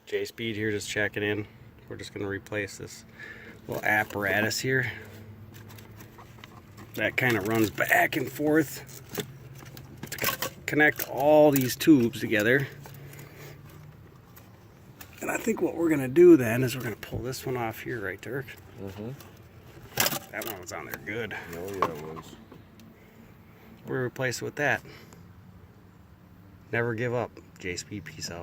J-Speed here, just checking in. We're just gonna replace this little apparatus here. That kind of runs back and forth to connect all these tubes together. And I think what we're gonna do then is we're gonna pull this one off here, right, Dirk? Mm-hmm. That one was on there good. Oh yeah, it was. We'll replace it with that. Never give up. J-Speed, peace out.